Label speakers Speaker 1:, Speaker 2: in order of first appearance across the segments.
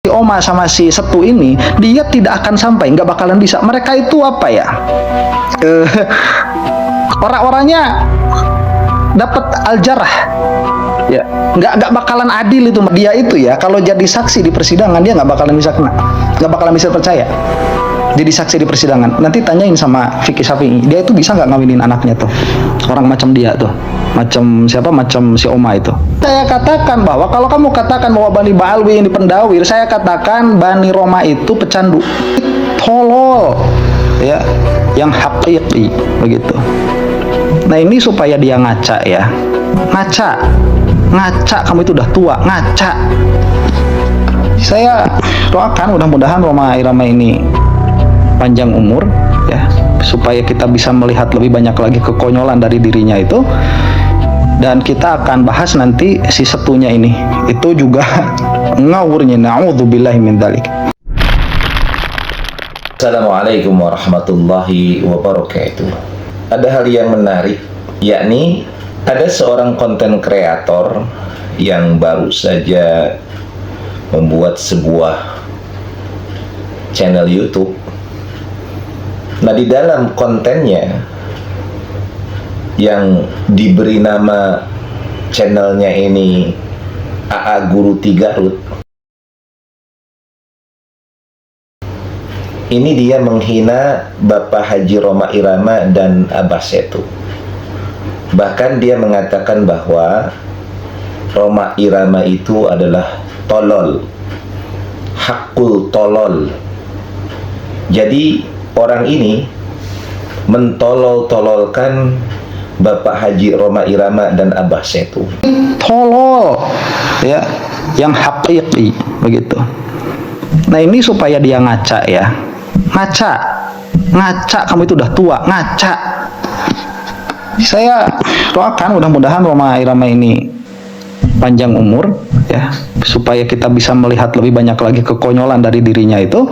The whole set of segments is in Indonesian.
Speaker 1: Si Oma sama si Setu ini, dia tidak akan sampai, nggak bakalan bisa. Mereka itu apa ya? Orang-orangnya dapat aljarah, ya, nggak bakalan adil itu dia itu ya. Kalau jadi saksi di persidangan dia nggak bakalan bisa kena, nggak bakalan bisa percaya. Jadi saksi di persidangan, nanti tanyain sama Fikri Syafi'i, dia itu bisa nggak ngawinin anaknya tuh, orang macam dia tuh, macam siapa, macam si Oma itu. Saya katakan bahwa kalau kamu katakan bahwa Bani Ba'alwi ini pendawir, saya katakan Bani Roma itu pecandu, tolol, ya, yang hakiki begitu. Nah ini supaya dia ngaca ya, ngaca, kamu itu udah tua, ngaca. Saya doakan mudah-mudahan Roma Irama ini panjang umur ya, supaya kita bisa melihat lebih banyak lagi kekonyolan dari dirinya itu. Dan kita akan bahas nanti si Setunya ini, itu juga ngawurnya, na'udzubillahi min dzalik.
Speaker 2: Assalamualaikum warahmatullahi wabarakatuh. Ada hal yang menarik, yakni ada seorang konten kreator yang baru saja membuat sebuah channel YouTube. Nah, di dalam kontennya yang diberi nama channelnya ini AA Guru Tigarut, ini dia menghina Bapak Haji Roma Irama dan Abah Setu. Bahkan dia mengatakan bahwa Roma Irama itu adalah tolol, hakul tolol. Jadi orang ini mentolol-tololkan Bapak Haji Roma Irama dan Abah Setu.
Speaker 1: Tolol, ya, yang hakiki begitu. Nah ini supaya dia ngaca ya, ngaca, kamu itu udah tua, ngaca. Saya doakan mudah-mudahan Roma Irama ini panjang umur ya, supaya kita bisa melihat lebih banyak lagi kekonyolan dari dirinya itu.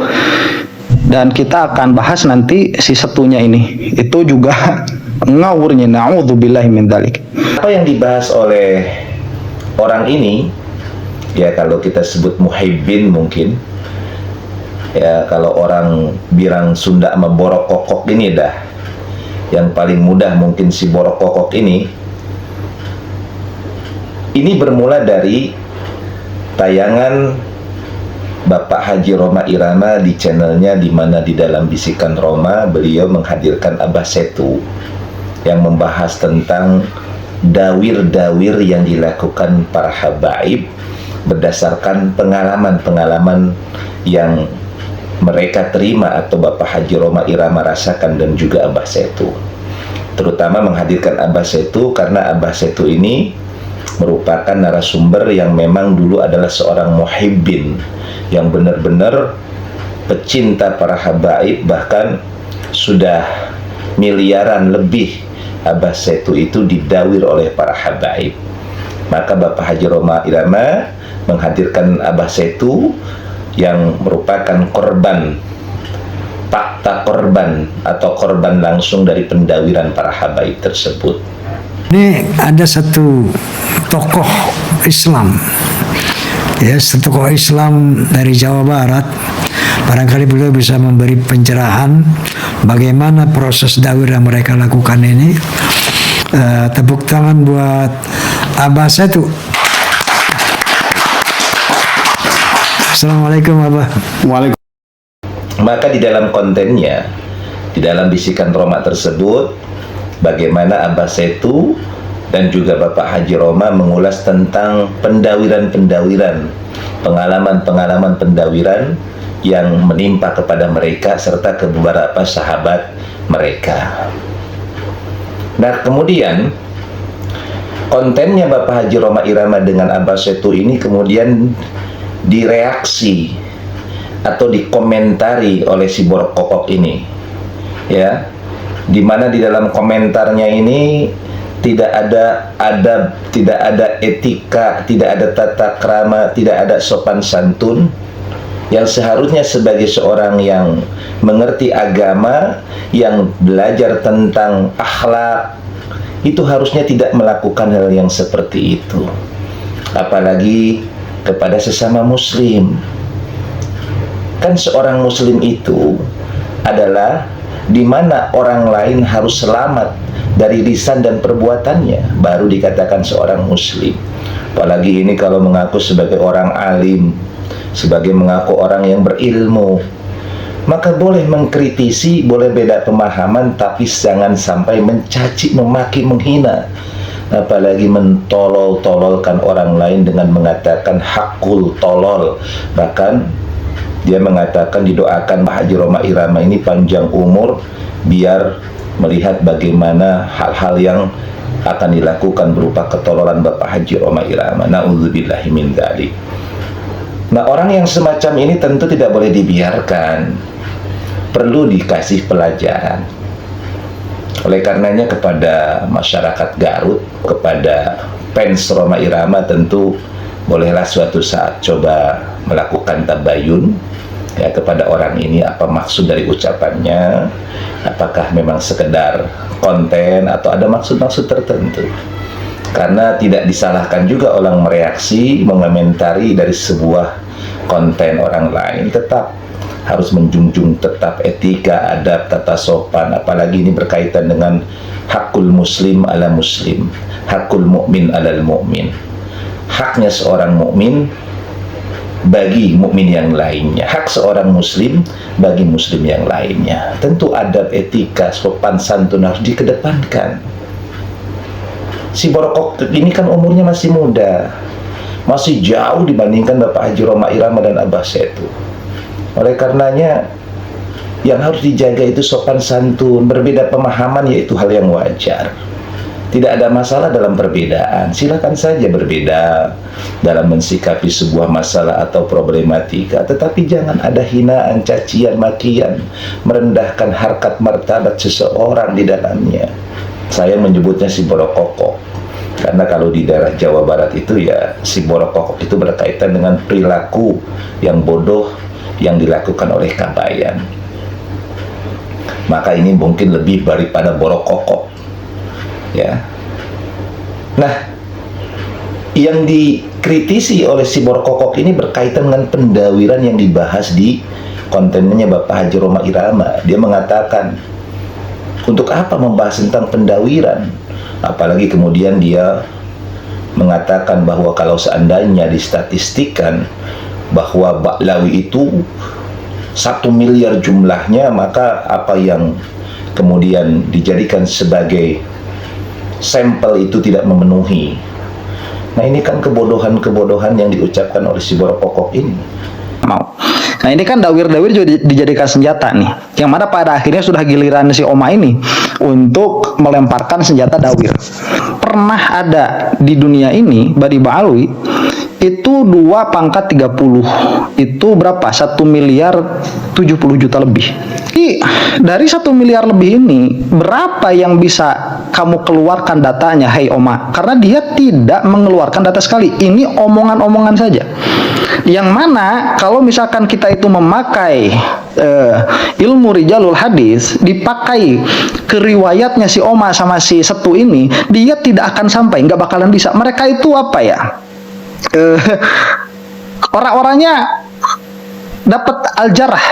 Speaker 1: Dan kita akan bahas nanti si Setunya ini, itu juga ngawurnya, na'udzubillahi min dzalik.
Speaker 2: Apa yang dibahas oleh orang ini, ya kalau kita sebut muhibbin mungkin, ya kalau orang bilang Sunda sama borok kokok ini dah, yang paling mudah mungkin si borok kokok ini bermula dari tayangan Bapak Haji Roma Irama di channelnya, di mana di dalam Bisikan Roma beliau menghadirkan Abah Setu yang membahas tentang dawir-dawir yang dilakukan para habaib berdasarkan pengalaman-pengalaman yang mereka terima atau Bapak Haji Roma Irama rasakan dan juga Abah Setu. Terutama menghadirkan Abah Setu karena Abah Setu ini merupakan narasumber yang memang dulu adalah seorang muhibbin, yang benar-benar pecinta para habaib, bahkan sudah miliaran lebih Abah Setu itu didawir oleh para habaib. Maka Bapak Haji Roma Irama menghadirkan Abah Setu yang merupakan korban, fakta korban atau korban langsung dari pendawiran para habaib tersebut.
Speaker 3: Ini ada satu tokoh Islam, ya, satu tokoh Islam dari Jawa Barat. Barangkali beliau bisa memberi pencerahan bagaimana proses dawir yang mereka lakukan ini. Tepuk tangan buat Abah Setu. Assalamualaikum Abah.
Speaker 1: Waalaikumsalam.
Speaker 2: Maka di dalam kontennya, di dalam Bisikan Roma tersebut, bagaimana Abah Setu dan juga Bapak Haji Roma mengulas tentang pendawiran-pendawiran, pengalaman-pengalaman pendawiran yang menimpa kepada mereka serta ke beberapa sahabat mereka. Nah, kemudian kontennya Bapak Haji Roma Irama dengan Abah Setu ini kemudian direaksi atau dikomentari oleh si borok kokok ini, ya, dimana di dalam komentarnya ini tidak ada adab, tidak ada etika, tidak ada tata krama, tidak ada sopan santun yang seharusnya sebagai seorang yang mengerti agama, yang belajar tentang akhlak, itu harusnya tidak melakukan hal yang seperti itu, apalagi kepada sesama muslim. Kan seorang muslim itu adalah di mana orang lain harus selamat dari lisan dan perbuatannya, baru dikatakan seorang muslim. Apalagi ini kalau mengaku sebagai orang alim, sebagai mengaku orang yang berilmu, maka boleh mengkritisi, boleh beda pemahaman, tapi jangan sampai mencaci, memaki, menghina, apalagi mentolol-tololkan orang lain dengan mengatakan hakul tolol. Bahkan dia mengatakan, didoakan Pak Haji Roma Irama ini panjang umur biar melihat bagaimana hal-hal yang akan dilakukan berupa ketololan Bapak Haji Roma Irama. Na'udzubillahi min dzalik. Nah, orang yang semacam ini tentu tidak boleh dibiarkan, perlu dikasih pelajaran. Oleh karenanya kepada masyarakat Garut, kepada fans Roma Irama, tentu bolehlah suatu saat coba melakukan tabayun ya kepada orang ini, apa maksud dari ucapannya, apakah memang sekedar konten atau ada maksud-maksud tertentu. Karena tidak disalahkan juga orang mereaksi, mengomentari dari sebuah konten orang lain, tetap harus menjunjung tetap etika, adab, tata sopan, apalagi ini berkaitan dengan hakul muslim ala muslim, hakul mukmin alal mukmin, haknya seorang mukmin bagi mukmin yang lainnya, hak seorang muslim bagi muslim yang lainnya. Tentu adab, etika, sopan santun harus dikedepankan. Si Borokok ini kan umurnya masih muda, masih jauh dibandingkan Bapak Haji Roma Irama dan Abah Setu. Oleh karenanya yang harus dijaga itu sopan santun. Berbeda pemahaman yaitu hal yang wajar, tidak ada masalah dalam perbedaan. Silakan saja berbeda dalam mensikapi sebuah masalah atau problematika, tetapi jangan ada hinaan, cacian, makian, merendahkan harkat martabat seseorang di dalamnya. Saya menyebutnya si Borokokok karena kalau di daerah Jawa Barat itu ya si Borokokok itu berkaitan dengan perilaku yang bodoh yang dilakukan oleh Kabayan. Maka ini mungkin lebih daripada Borokokok ya. Nah, yang dikritisi oleh si Borokokok ini berkaitan dengan pendawiran yang dibahas di kontennya Bapak Haji Roma Irama. Dia mengatakan, untuk apa membahas tentang pendawiran? Apalagi kemudian dia mengatakan bahwa kalau seandainya distatistikkan bahwa Baklawi itu 1 miliar jumlahnya, maka apa yang kemudian dijadikan sebagai sampel itu tidak memenuhi. Nah, ini kan kebodohan-kebodohan yang diucapkan oleh si Borokokok ini.
Speaker 1: Nah, ini kan dawir-dawir juga dijadikan senjata nih, yang mana pada akhirnya sudah giliran si Oma ini untuk melemparkan senjata dawir. Pernah ada di dunia ini Badi Ba'alwi itu 2/30, itu berapa? 1 miliar 70 juta lebih. Dari 1 miliar lebih ini, berapa yang bisa kamu keluarkan datanya, hei Oma? Karena dia tidak mengeluarkan data sekali. Ini omongan-omongan saja. Yang mana kalau misalkan kita itu memakai ilmu rijalul hadis, dipakai ke riwayatnya si Oma sama si Setu ini, dia tidak akan sampai, nggak bakalan bisa. Mereka itu apa ya? Orang-orangnya dapat aljarah,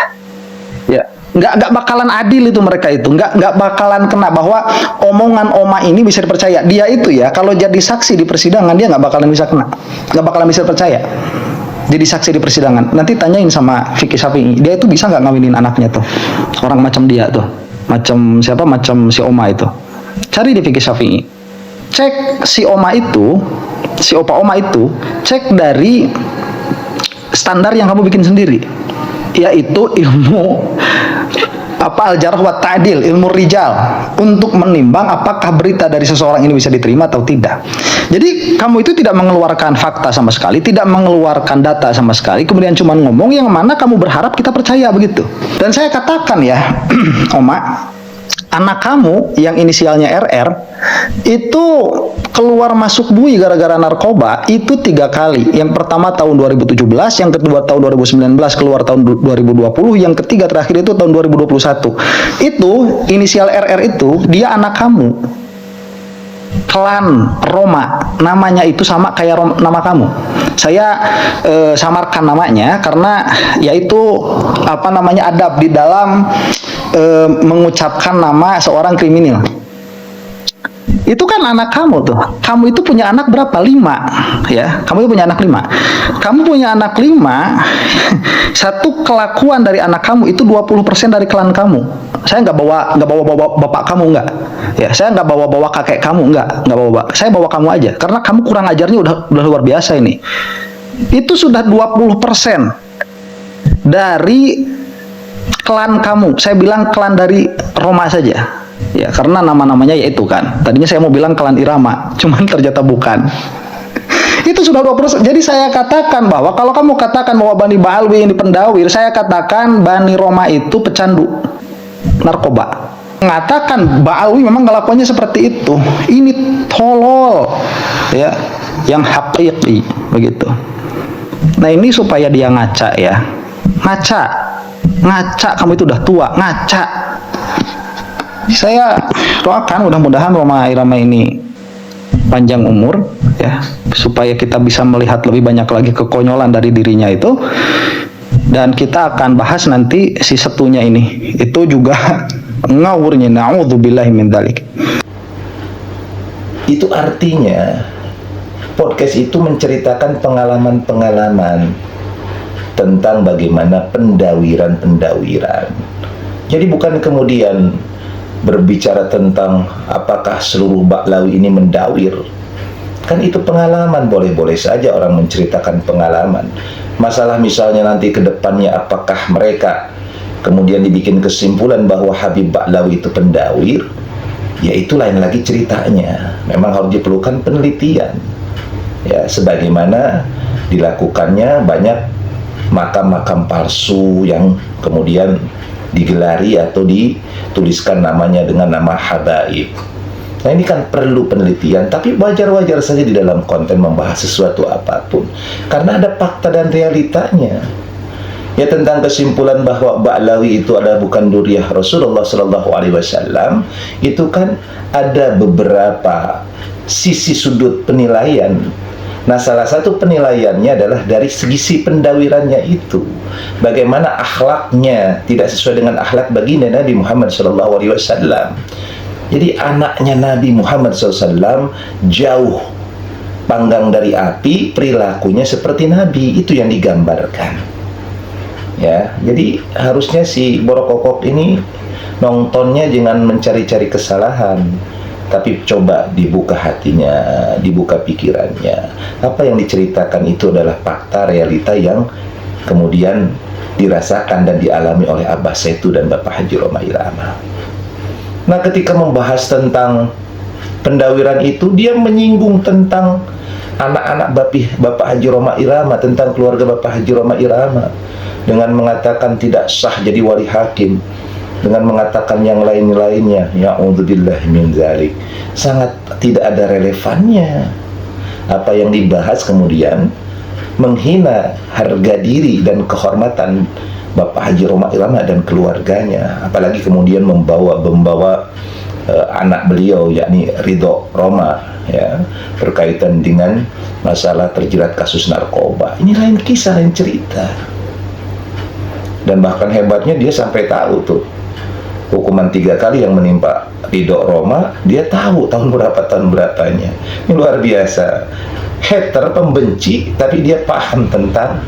Speaker 1: ya. Nggak bakalan adil itu mereka itu, nggak bakalan kena bahwa omongan Oma ini bisa dipercaya. Dia itu ya kalau jadi saksi di persidangan dia nggak bakalan bisa kena, nggak bakalan bisa percaya jadi saksi di persidangan. Nanti tanyain sama Fikih Syafi'i, dia itu bisa nggak ngawinin anaknya tuh, orang macam dia tuh, macam siapa, macam si Oma itu. Cari di Fikih Syafi'i, cek si Oma itu, si opa Oma itu, cek dari standar yang kamu bikin sendiri, yaitu ilmu al-jarh wa ta'dil, ilmu rijal, untuk menimbang apakah berita dari seseorang ini bisa diterima atau tidak. Jadi kamu itu tidak mengeluarkan fakta sama sekali, tidak mengeluarkan data sama sekali, kemudian cuma ngomong yang mana kamu berharap kita percaya begitu. Dan saya katakan ya, Oma, anak kamu yang inisialnya RR itu keluar masuk bui gara-gara narkoba itu 3 kali. Yang pertama tahun 2017, yang kedua tahun 2019, keluar tahun 2020, yang ketiga terakhir itu tahun 2021. Itu inisial RR itu dia anak kamu. klan Roma, namanya itu sama kayak nama kamu. Saya samarkan namanya karena yaitu apa namanya adab di dalam mengucapkan nama seorang kriminal. Itu kan anak kamu tuh. Kamu itu punya anak berapa? 5, ya. Kamu itu punya anak 5. Kamu punya anak 5. Satu kelakuan dari anak kamu itu 20% dari klan kamu. Saya nggak bawa bapak kamu, nggak. Ya, saya nggak bawa kakek kamu, nggak bawa. Saya bawa kamu aja. Karena kamu kurang ajarnya udah luar biasa ini. Itu sudah 20% dari klan kamu. Saya bilang klan dari Roma saja. Ya, karena nama-namanya yaitu kan. Tadinya saya mau bilang klan Irama, cuman ternyata bukan. Itu sudah 20%. Jadi saya katakan bahwa kalau kamu katakan bahwa Bani Ba'alwi ini pendawir, saya katakan Bani Roma itu pecandu narkoba. Mengatakan Ba'alwi memang kelakuannya seperti itu. Ini tolol, ya, yang hakiki begitu. Nah, ini supaya dia ngaca, ya. Ngaca kamu itu udah tua, ngaca. Saya doakan mudah-mudahan Roma Irama ini panjang umur, ya, supaya kita bisa melihat lebih banyak lagi kekonyolan dari dirinya itu. Dan kita akan bahas nanti si setunya ini. Itu juga ngawurnya, na'udzubillahi min dzalik.
Speaker 2: Itu artinya podcast itu menceritakan pengalaman-pengalaman tentang bagaimana pendawiran. Jadi bukan kemudian berbicara tentang apakah seluruh Ba'lawi ini mendawir. Kan itu pengalaman, boleh-boleh saja orang menceritakan pengalaman. Masalah misalnya nanti ke depannya apakah mereka kemudian dibikin kesimpulan bahwa Habib Ba'lawi itu pendawir, ya itu lain lagi ceritanya. Memang harus diperlukan penelitian. Ya, sebagaimana dilakukannya banyak makam-makam palsu yang kemudian digelari atau dituliskan namanya dengan nama habaib. Nah, ini kan perlu penelitian, tapi wajar-wajar saja di dalam konten membahas sesuatu apapun karena ada fakta dan realitanya. Ya, tentang kesimpulan bahwa Ba'lawi itu adalah bukan duriyah Rasulullah Shallallahu Alaihi Wasallam, itu kan ada beberapa sisi sudut penilaian. Nah, salah satu penilaiannya adalah dari segi pendawirannya itu. Bagaimana akhlaknya tidak sesuai dengan akhlak baginda Nabi Muhammad SAW. Jadi anaknya Nabi Muhammad SAW jauh panggang dari api, perilakunya seperti Nabi, itu yang digambarkan. Ya, jadi harusnya si Borokokok ini nontonnya jangan mencari-cari kesalahan, tapi coba dibuka hatinya, dibuka pikirannya. Apa yang diceritakan itu adalah fakta realita yang kemudian dirasakan dan dialami oleh Abah Setu dan Bapak Haji Roma Irama. Nah, ketika membahas tentang pendawiran itu, dia menyinggung tentang anak-anak Bapak Haji Roma Irama, tentang keluarga Bapak Haji Roma Irama, dengan mengatakan tidak sah jadi wali hakim, dengan mengatakan yang lain-lainnya. Ya'udzubillah min dzalik. Sangat tidak ada relevannya. Apa yang dibahas kemudian menghina harga diri dan kehormatan Bapak Haji Roma Irama dan keluarganya, apalagi kemudian membawa anak beliau yakni Ridho Roma, ya, berkaitan dengan masalah terjerat kasus narkoba. Ini lain kisah, lain cerita. Dan bahkan hebatnya dia sampai tahu tuh hukuman 3 kali yang menimpa Ridho Roma, dia tahu tahun berapanya. Ini luar biasa. Hater, pembenci, tapi dia paham tentang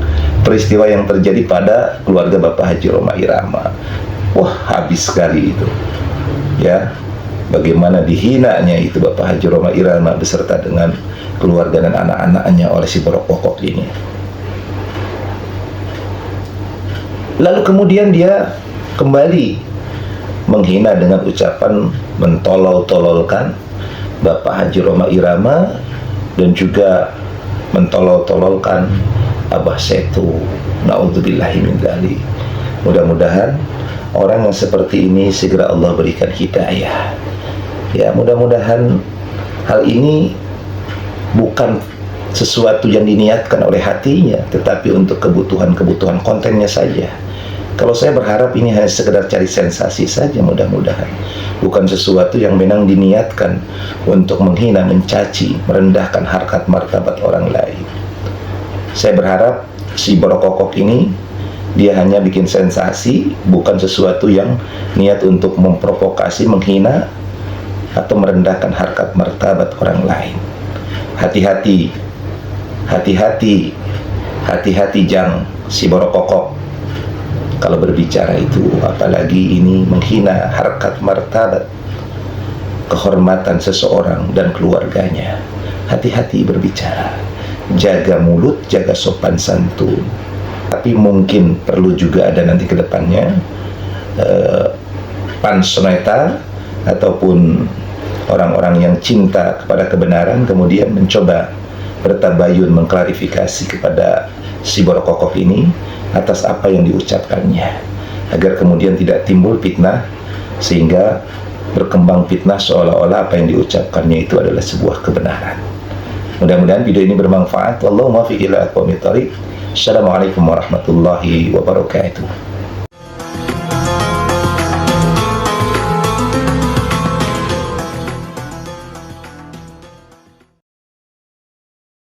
Speaker 2: peristiwa yang terjadi pada keluarga Bapak Haji Roma Irama. Wah, habis sekali itu. Ya, bagaimana dihinanya itu Bapak Haji Roma Irama beserta dengan keluarga dan anak-anaknya oleh si Borokokok ini. Lalu kemudian dia kembali menghina dengan ucapan mentolol-tololkan Bapak Haji Roma Irama dan juga mentolol-tololkan Abah Setu. Na'udzubillahi min dzalik. Mudah-mudahan orang yang seperti ini segera Allah berikan hidayah. Ya, mudah-mudahan hal ini bukan sesuatu yang diniatkan oleh hatinya, tetapi untuk kebutuhan-kebutuhan kontennya saja. Kalau saya berharap ini hanya sekedar cari sensasi saja, mudah-mudahan. bukan sesuatu yang memang diniatkan untuk menghina, mencaci, merendahkan harkat martabat orang lain. Saya berharap si Borokokok ini dia hanya bikin sensasi, bukan sesuatu yang niat untuk memprovokasi, menghina atau merendahkan harkat martabat orang lain. Hati-hati, hati-hati, hati-hati Jang si Borokokok kalau berbicara itu, apalagi ini menghina harkat martabat, kehormatan seseorang dan keluarganya. Hati-hati berbicara, jaga mulut, jaga sopan santun. Tapi mungkin perlu juga ada nanti ke depannya pansoneta ataupun orang-orang yang cinta kepada kebenaran kemudian mencoba bertabayun mengklarifikasi kepada si Borokokok ini atas apa yang diucapkannya, agar kemudian tidak timbul fitnah sehingga berkembang fitnah seolah-olah apa yang diucapkannya itu adalah sebuah kebenaran. Mudah-mudahan video ini bermanfaat. Wallahu muwaffiq ila aqwamit thoriq. Assalamualaikum warahmatullahi wabarakatuh.